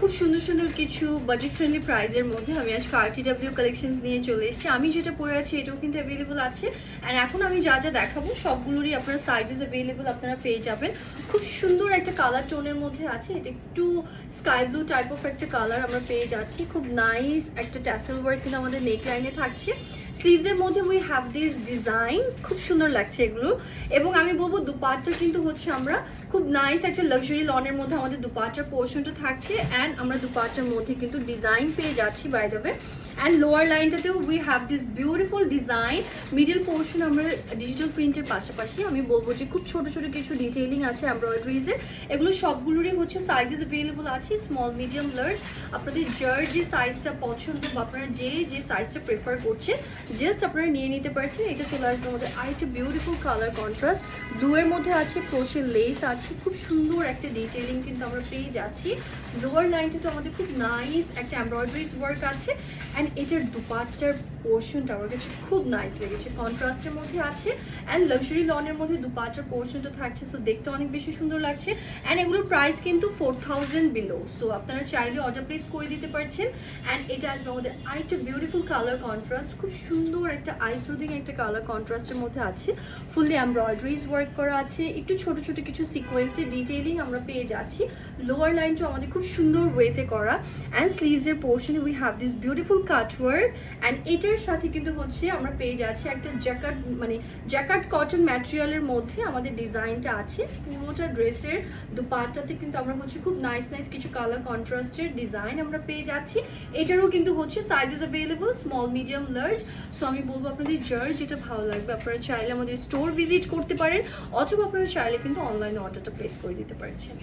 খুব সুন্দর সুন্দর কিছু বাজেট ফ্রেন্ডলি প্রাইজের মধ্যে আমি আজকে RTW কালেকশনস নিয়ে চলে এসেছি। আমি যেটা পরে আছি এটাও কিন্তু অ্যাভেলেবল আছে। অ্যান্ড এখন আমি যা যা দেখাবো সবগুলোরই আপনারা সাইজেস অ্যাভেলেবল আপনারা পেয়ে যাবেন। খুব সুন্দর একটা কালার টোনের মধ্যে আছে, এটা একটু স্কাই ব্লু টাইপ অফ একটা কালার আমরা পেয়ে যাচ্ছি। খুব নাইস একটা ট্যাসেল ওয়ার্ক কিন্তু আমাদের নেক লাইনে থাকছে। স্লিভসের মধ্যে উই হ্যাভ দিস ডিজাইন, খুব সুন্দর লাগছে এগুলো। এবং আমি বলবো দুপাট্টা কিন্তু হচ্ছে আমরা খুব নাইস একটা লাক্সারি লনের মধ্যে আমাদের দুপাট্টার পোর্শনটা থাকছে। অ্যান্ড আমরা দুপাট্টার মধ্যে কিন্তু ডিজাইন পেয়ে যাচ্ছি by the way. And lower লাইনটাতেও we have this beautiful design. Middle portion আমরা ডিজিটাল প্রিন্টের পাশাপাশি আমি বলবো যে খুব ছোট ছোট কিছু ডিটেইলিং আছে এমব্রয়ডারিজের। এগুলো সবগুলোরই হচ্ছে সাইজেস অ্যাভেলেবল আছে, স্মল মিডিয়াম লার্জ। আপনাদের যার যে সাইজটা পছন্দ বা আপনারা যে সাইজটা প্রেফার করছেন জাস্ট আপনারা নিয়ে নিতে পারছেন। এটা চলে আসবে আমাদের আরেকটা বিউটিফুল কালার কন্ট্রাস্ট ব্লু এর মধ্যে আছে, ক্রোশের লেস আছে, খুব সুন্দর একটা ডিটেইলিং কিন্তু আমরা পেয়ে যাচ্ছি। লোয়ার লাইনটাতে আমাদের খুব নাইস একটা এমব্রয়ডারিজ ওয়ার্ক আছে। অ্যান্ড এটার দুপাট্টার পোর্শনটা আমার কাছে খুব নাইস লেগেছে, কন্ট্রাস্টের মধ্যে আছে। অ্যান্ড লাক্সারি লনের মধ্যে দুপাট্টার পোর্শনটা থাকছে, সো দেখতে অনেক বেশি সুন্দর লাগছে। অ্যান্ড এগুলোর প্রাইস কিন্তু 4000 বিলো, সো আপনারা চাইলে অর্ডার প্লেস করে দিতে পারছেন। অ্যান্ড এটা আসবে আমাদের আরেকটা বিউটিফুল কালার কন্ট্রাস্ট, খুব সুন্দর একটা আইসুদিং একটা কালার কন্ট্রাস্টের মধ্যে আছে। ফুললি এমব্রয়ডারিজ ওয়ার্ক করা আছে, একটু ছোট ছোট কিছু সিকোয়েন্সের ডিটেইলিং আমরা পেয়ে যাচ্ছি। লোয়ার লাইনটা আমাদের খুব সুন্দর ওয়েতে করা। অ্যান্ড স্লিভসের পোর্শনে we have this beautiful cut work. And এটার সাথে কিন্তু হচ্ছে আমরা পেয়ে যাচ্ছি একটা জ্যাকেট, মানে জ্যাকেট কটন ম্যাটেরিয়ালের মধ্যে আমাদের ডিজাইনটা আছে। পুরোটা ড্রেসের দুপাট্টাতে কিন্তু আমরা হচ্ছে খুব নাইস নাইস কিছু কালার কন্ট্রাস্টের ডিজাইন আমরা পেয়ে যাচ্ছি। এটারও কিন্তু হচ্ছে sizes available, small medium large. So আমি বলবো আপনাদের যার যেটা ভালো লাগবে আপনারা চাইলে আমাদের স্টোর ভিজিট করতে পারেন, অথবা আপনারা চাইলে কিন্তু অনলাইনে অর্ডারটা প্লেস করে দিতে পারছেন।